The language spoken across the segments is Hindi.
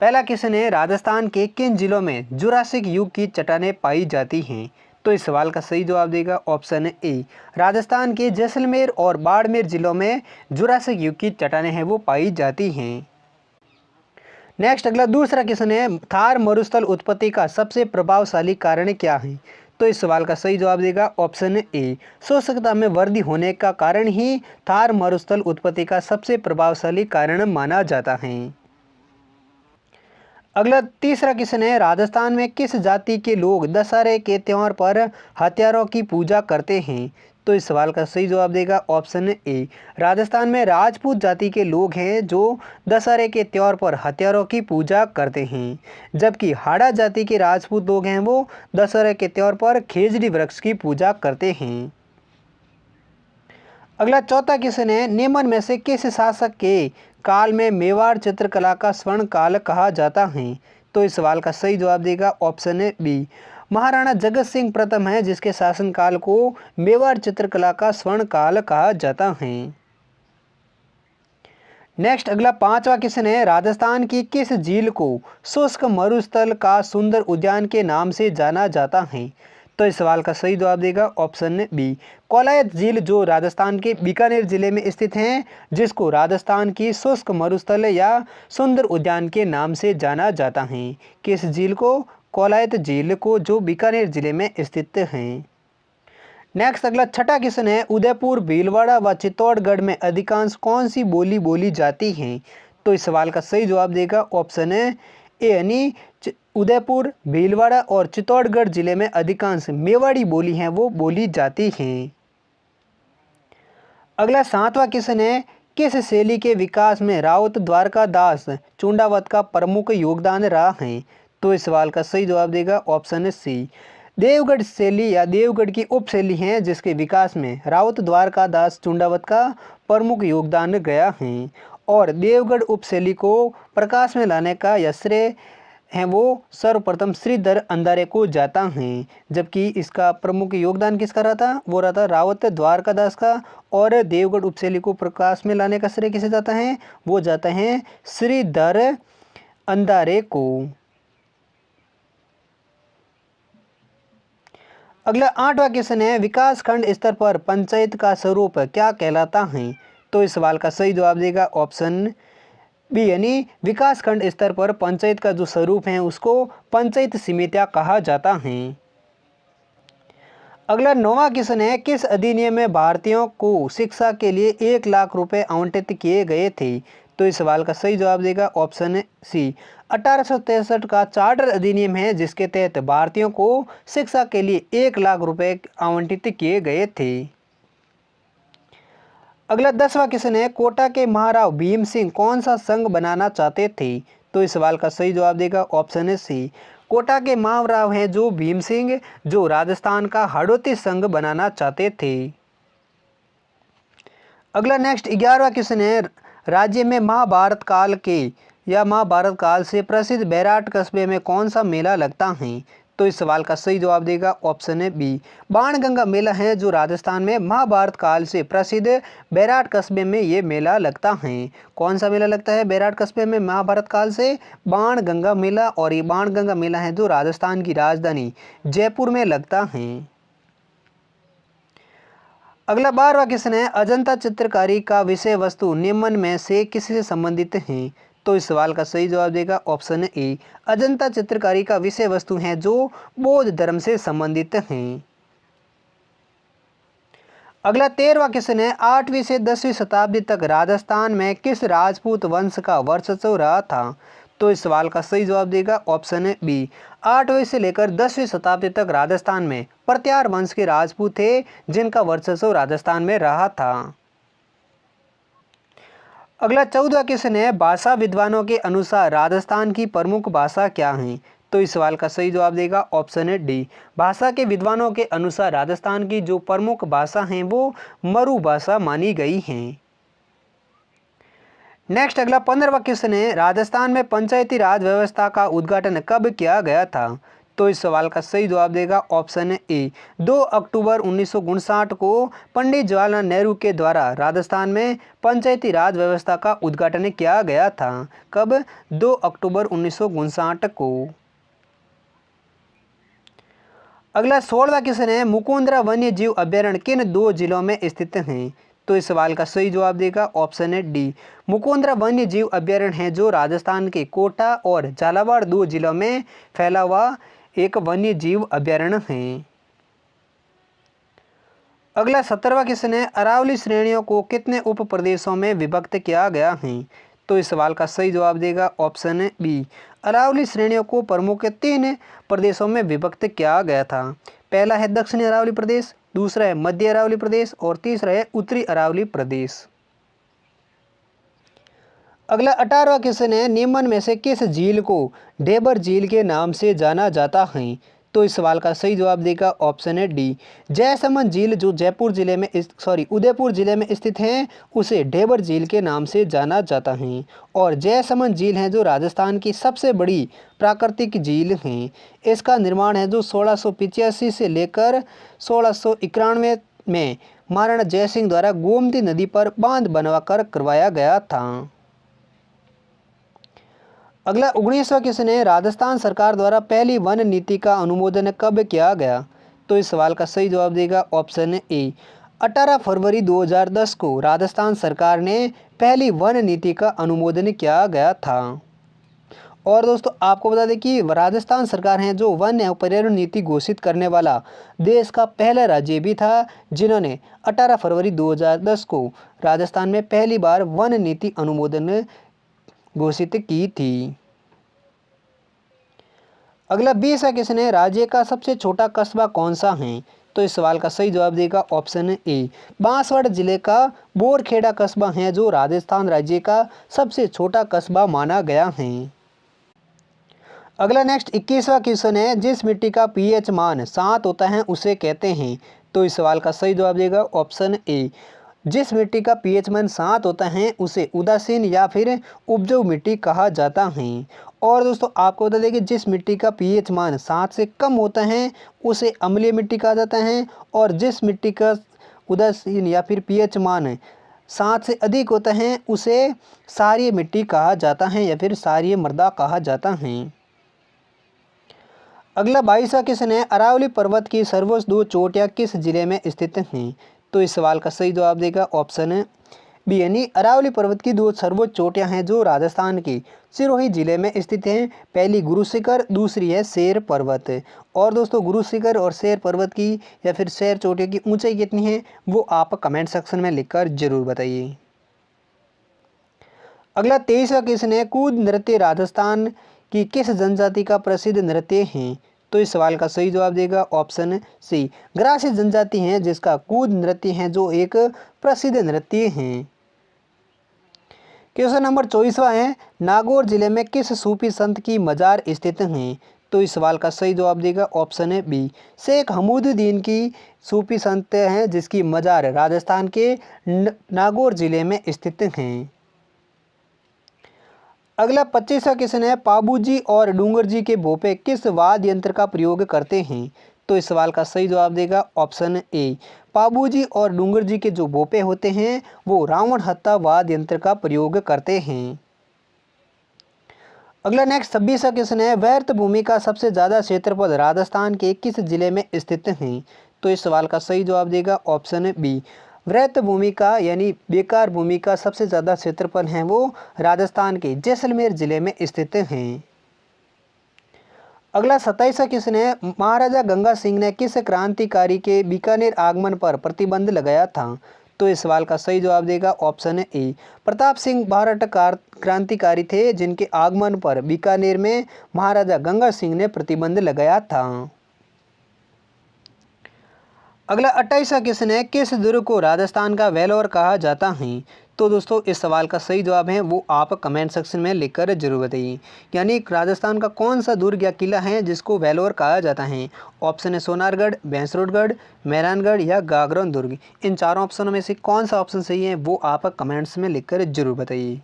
पहला क्वेश्चन है, राजस्थान के किन जिलों में जुरासिक युग की चट्टानें पाई जाती हैं? तो इस सवाल का सही जवाब देगा ऑप्शन ए, राजस्थान के जैसलमेर और बाड़मेर जिलों में जुरासिक युग की चट्टानें हैं वो पाई जाती हैं। नेक्स्ट अगला दूसरा क्वेश्चन है, थार मरुस्थल उत्पत्ति का सबसे प्रभावशाली कारण क्या है? तो इस सवाल का सही जवाब देगा ऑप्शन ए, शुष्कता में वृद्धि होने का कारण ही थार मरुस्थल उत्पत्ति का सबसे प्रभावशाली कारण माना जाता है। अगला तीसरा क्वेश्चन है, राजस्थान में किस जाति के लोग दशहरे के त्योहार पर हथियारों की पूजा करते हैं? तो इस सवाल का सही जवाब देगा ऑप्शन ए, राजस्थान में राजपूत जाति के लोग हैं जो दशहरे के त्योहार पर हथियारों की पूजा करते हैं, जबकि हाड़ा जाति के राजपूत लोग हैं वो दशहरे के त्योहार पर खेजड़ी वृक्ष की पूजा करते हैं। अगला चौथा क्वेश्चन है, निम्न में से किस शासक के काल में मेवाड़ चित्रकला का स्वर्ण काल कहा जाता है? तो इस सवाल का सही जवाब देगा ऑप्शन बी, महाराणा जगत सिंह प्रथम है जिसके शासनकाल को मेवाड़ चित्रकला का स्वर्ण काल कहा जाता है। नेक्स्ट अगला पांचवा क्वेश्चन है, राजस्थान की किस झील को शुष्क मरुस्थल का सुंदर उद्यान के नाम से जाना जाता है? तो इस सवाल का सही जवाब देगा ऑप्शन बी, कोलायत झील जो राजस्थान के बीकानेर जिले में स्थित है, जिसको राजस्थान की शुष्क मरुस्थल या सुंदर उद्यान के नाम से जाना जाता है। किस झील को? कोलायत झील को जो बीकानेर जिले में स्थित है। नेक्स्ट अगला छठा क्वेश्चन है, उदयपुर, भीलवाड़ा व चित्तौड़गढ़ में अधिकांश कौन सी बोली बोली जाती है? तो इस सवाल का सही जवाब देगा ऑप्शन ए, यानी उदयपुर, भीलवाड़ा और चित्तौड़गढ़ जिले में अधिकांश मेवाड़ी बोली हैं वो बोली जाती हैं। अगला सातवां क्वेश्चन है, किस शैली के विकास में राउत द्वारकादास चुंडावत का प्रमुख योगदान रहा है? तो इस सवाल का सही जवाब देगा ऑप्शन सी, देवगढ़ शैली या देवगढ़ की उपशैली है जिसके विकास में राउत द्वारकादास चुंडावत का प्रमुख योगदान गया है, और देवगढ़ उपशैली को प्रकाश में लाने का यह श्रेय है वो सर्वप्रथम श्रीधर अंधारे को जाता है, जबकि इसका प्रमुख योगदान किसका रहा था? वो रहा था रावत द्वारकादास का। और देवगढ़ उपशैली को प्रकाश में लाने का श्रेय किसे जाता है? वो जाता है श्रीधर अंधारे को। अगला आठवां क्वेश्चन है, विकास खंड स्तर पर पंचायत का स्वरूप क्या कहलाता है? तो इस सवाल का सही जवाब देगा ऑप्शन बी, यानी विकास खंड स्तर पर पंचायत का जो स्वरूप है उसको पंचायत समितियां कहा जाता है। अगला नौवां क्वेश्चन है, किस अधिनियम में भारतीयों को शिक्षा के लिए 1 लाख रुपए आवंटित किए गए थे? तो इस सवाल का सही जवाब देगा ऑप्शन सी, 1863 का चार्टर अधिनियम है जिसके तहत भारतीयों को शिक्षा के लिए 1 लाख रुपए आवंटित किए गए थे। अगला 10वां क्वेश्चन है, कोटा के महाराव भीम सिंह कौन सा संघ बनाना चाहते थे? तो इस सवाल का सही जवाब देगा ऑप्शन सी, कोटा के महाराव हैं जो भीम सिंह जो राजस्थान का हाड़ौती संघ बनाना चाहते थे। अगला नेक्स्ट 11वां क्वेश्चन है, राज्य में महाभारत काल के या महाभारत काल से प्रसिद्ध बैराट कस्बे में कौन सा मेला लगता है? तो इस सवाल का सही जवाब देगा ऑप्शन है बी, बाणगंगा मेला है जो राजस्थान में महाभारत काल से प्रसिद्ध बैराट कस्बे में ये मेला लगता है। कौन सा मेला लगता है बैराट कस्बे में महाभारत काल से? बाणगंगा मेला, और ये बाणगंगा मेला है जो राजस्थान की राजधानी जयपुर में लगता है। अगला 12वां क्वेश्चन है, अजंता चित्रकारी का विषय वस्तु निम्न में से किससे संबंधित है? तो इस सवाल का सही जवाब देगा ऑप्शन ए, अजंता चित्रकारी का विषय वस्तु है जो बौद्ध धर्म से संबंधित हैं। अगला 13वां क्वेश्चन है, 8वीं से 10वीं शताब्दी तक राजस्थान में किस राजपूत वंश का वर्चस्व रहा था? तो इस सवाल का सही जवाब देगा ऑप्शन बी, 8वीं से लेकर 10वीं शताब्दी तक राजस्थान में प्रत्यार वंश के राजपूत थे जिनका वर्चस्व राजस्थान में रहा था। अगला 14वां क्वेश्चन है, भाषा विद्वानों के अनुसार राजस्थान की प्रमुख भाषा क्या है? तो इस सवाल का सही जवाब देगा ऑप्शन डी, भाषा के विद्वानों के अनुसार राजस्थान की जो प्रमुख भाषा हैं वो मरु भाषा मानी गई हैं। नेक्स्ट अगला 15वां क्वेश्चन है, राजस्थान में पंचायती राज व्यवस्था का उद्घाटन कब किया गया था? तो इस सवाल का सही जवाब देगा ऑप्शन ए। 2 अक्टूबर 1959 को पंडित जवाहरलाल नेहरू के द्वारा राजस्थान में पंचायती राज व्यवस्था का उद्घाटन किया गया था। कब? 2 अक्टूबर 1959 को। अगला 16वां क्वेश्चन है, मुकुंदरा वन्य जीव अभ्यारण्य किन 2 जिलों में स्थित हैं? तो इस सवाल का सही जवाब देगा ऑप्शन है डी। मुकुंदरा वन्य जीव अभ्यारण्य है जो राजस्थान के कोटा और झालावाड़ 2 जिलों में फैला हुआ एक वन्य जीव अभ्यारण्य है। अगला 17वां क्वेश्चन है, अरावली श्रेणियों को कितने उप प्रदेशों में विभक्त किया गया है? तो इस सवाल का सही जवाब देगा ऑप्शन बी। अरावली श्रेणियों को प्रमुख 3 प्रदेशों में विभक्त किया गया था। पहला है दक्षिणी अरावली प्रदेश, दूसरा है मध्य अरावली प्रदेश और तीसरा है उत्तरी अरावली प्रदेश। अगला 18वां क्वेश्चन है, निम्न में से किस झील को ढेबर झील के नाम से जाना जाता है? तो इस सवाल का सही जवाब देगा ऑप्शन है डी। जयसमंद झील जो उदयपुर जिले में स्थित है उसे ढेबर झील के नाम से जाना जाता है। और जयसमंद झील है जो राजस्थान की सबसे बड़ी प्राकृतिक झील है। इसका निर्माण है जो 1685 से लेकर 1691 में महाराणा जयसिंह द्वारा गोमती नदी पर बांध बनवाकर करवाया गया था। अगला 19वां क्वेश्चन है, राजस्थान सरकार द्वारा पहली वन नीति का अनुमोदन कब किया गया? तो इस सवाल का सही जवाब देगा ऑप्शन ए। 18 फरवरी 2010 को राजस्थान सरकार ने पहली वन नीति का अनुमोदन किया गया था। और दोस्तों आपको बता दें कि राजस्थान सरकार है जो वन एवं पर्यावरण नीति घोषित करने वाला देश का पहला राज्य भी था जिन्होंने 18 फरवरी 2010 को राजस्थान में पहली बार वन नीति अनुमोदन घोषित की थी। अगला 20वां क्वेश्चन है, राज्य का सबसे छोटा कस्बा कौन सा है? तो इस सवाल का सही जवाब देगा ऑप्शन ए। बांसवाड़ा जिले का बोरखेड़ा कस्बा है जो राजस्थान राज्य का सबसे छोटा कस्बा माना गया है। अगला नेक्स्ट 21वां क्वेश्चन है, जिस मिट्टी का पीएच मान 7 होता है उसे कहते हैं? तो इस सवाल का सही जवाब देगा ऑप्शन ए। जिस मिट्टी का पीएच मान 7 होता है उसे उदासीन या फिर उपजाऊ मिट्टी कहा जाता है। और दोस्तों आपको बता दें कि जिस मिट्टी का पीएच मान 7 से कम होता है उसे अम्लीय मिट्टी कहा जाता है। और जिस मिट्टी का उदासीन या फिर पीएच मान 7 से अधिक होता है उसे क्षारीय मिट्टी कहा जाता है या फिर क्षारीय मृदा कहा जाता है। अगला 22वां क्वेश्चन है, अरावली पर्वत की सर्वोच्च 2 चोटियां किस जिले में स्थित हैं? तो इस सवाल का सही जवाब देगा ऑप्शन बी यानी अरावली पर्वत की 2 सर्वोच्च चोटियां हैं जो राजस्थान के सिरोही जिले में स्थित हैं। पहली गुरु शिखर, दूसरी है शेर पर्वत। और दोस्तों गुरु शिखर और शेर पर्वत की या फिर शेर चोटियों की ऊंचाई कितनी है वो आप कमेंट सेक्शन में लिखकर जरूर बताइए। अगला 23वां क्वेश्चन है, कूद नृत्य राजस्थान की किस जनजाति का प्रसिद्ध नृत्य है? तो इस सवाल का सही जवाब देगा ऑप्शन सी। ग्रासीय जनजाति है जिसका कूद नृत्य है जो एक प्रसिद्ध नृत्य है। क्वेश्चन नंबर 24वां है, नागौर जिले में किस सूफी संत की मजार स्थित है? तो इस सवाल का सही जवाब देगा ऑप्शन है बी। शेख हमूदुद्दीन की सूफी संत हैं जिसकी मजार राजस्थान के नागौर जिले में स्थित हैं। अगला 25वां क्वेश्चन है, पाबूजी और डूंगर जी के भोपे किस वाद्य यंत्र का प्रयोग करते हैं? तो इस सवाल का सही जवाब देगा ऑप्शन ए। पाबूजी और डूंगर जी के जो भोपे होते हैं वो रावण हत्था वाद्य यंत्र का प्रयोग करते हैं। अगला नेक्स्ट 26वां क्वेश्चन है, व्यर्थ भूमि का सबसे ज़्यादा क्षेत्रफल राजस्थान के किस जिले में स्थित है? तो इस सवाल का सही जवाब देगा ऑप्शन बी। व्यर्थ भूमि का यानी बेकार भूमि का सबसे ज़्यादा क्षेत्रफल है वो राजस्थान के जैसलमेर जिले में स्थित हैं। अगला 27वां क्वेश्चन है, महाराजा गंगा सिंह ने किस क्रांतिकारी के बीकानेर आगमन पर प्रतिबंध लगाया था? तो इस सवाल का सही जवाब देगा ऑप्शन ए। प्रताप सिंह बारहट क्रांतिकारी थे जिनके आगमन पर बीकानेर में महाराजा गंगा सिंह ने प्रतिबंध लगाया था। अगला 28वां क्वेश्चन है, किस दुर्ग को राजस्थान का वेलोर कहा जाता है? तो दोस्तों इस सवाल का सही जवाब है वो आप कमेंट सेक्शन में लिखकर जरूर बताइए। यानी राजस्थान का कौन सा दुर्ग या किला है जिसको वेलोर कहा जाता है? ऑप्शन है सोनारगढ़, भैंसरोडगढ़, मेहरानगढ़ या गागरोन दुर्ग। इन चारों ऑप्शनों में से कौन सा ऑप्शन सही है वो आप कमेंट्स में लिखकर जरूर बताइए।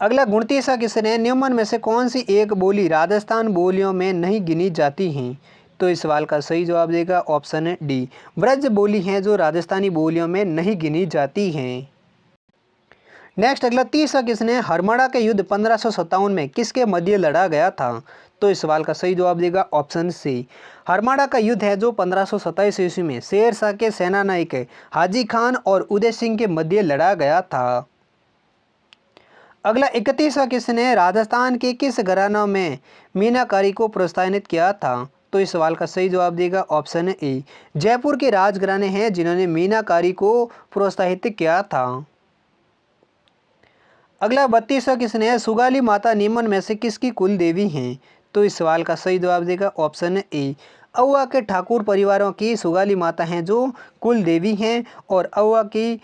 अगला 29वां क्वेश्चन है, निम्न में से कौन सी एक बोली राजस्थान बोलियों में नहीं गिनी जाती है? तो इस सवाल का सही जवाब देगा ऑप्शन है डी, ब्रज बोली हैं जो राजस्थानी बोलियों में नहीं गिनी जाती हैं। नेक्स्ट अगला 30वां क्वेश्चन है, हरमड़ा के युद्ध 1557 में किसके मध्य लड़ा गया था? तो इस सवाल का सही जवाब देगा ऑप्शन सी, हरमड़ा का युद्ध है जो 1527 ईस्वी में शेर शाह के सेनानायक हाजी खान और उदय सिंह के मध्य लड़ा गया था। अगला 31वां क्वेश्चन है, राजस्थान के किस घरानों में मीनाकारी को प्रोत्साहित किया था? तो इस सवाल का सही जवाब देगा ऑप्शन ए, जयपुर के राजघराने हैं जिन्होंने मीनाकारी को प्रोत्साहित किया था। अगला 32वां क्वेश्चन है, सुगाली माता निम्न में से किसकी कुल देवी हैं? तो इस सवाल का सही जवाब देगा ऑप्शन ए, अहुआ के ठाकुर परिवारों की सुगाली माता हैं जो कुल देवी हैं, और अहुआ की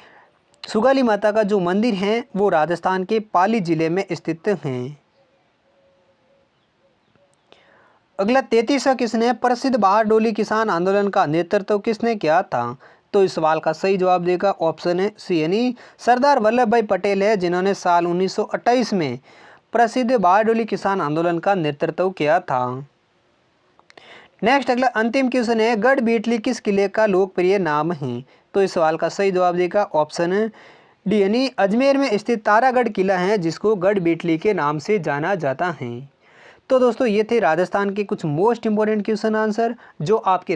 सुगाली माता का जो मंदिर है वो राजस्थान के पाली जिले में स्थित हैं। अगला 33वां क्वेश्चन है, प्रसिद्ध बारडोली किसान आंदोलन का नेतृत्व किसने किया था? तो इस सवाल का सही जवाब देगा ऑप्शन है सी, यानी सरदार वल्लभ भाई पटेल है जिन्होंने साल 1928 में प्रसिद्ध बारडोली किसान आंदोलन का नेतृत्व किया था। नेक्स्ट अगला अंतिम क्वेश्चन है, गढ़ बीटली किस किले का लोकप्रिय नाम है? तो इस सवाल का सही जवाब देगा ऑप्शन डी, यानी अजमेर में स्थित तारागढ़ किला है जिसको गढ़ बीटली के नाम से जाना जाता है। तो दोस्तों ये थे राजस्थान के कुछ मोस्ट इंपॉर्टेंट क्वेश्चन आंसर जो आपके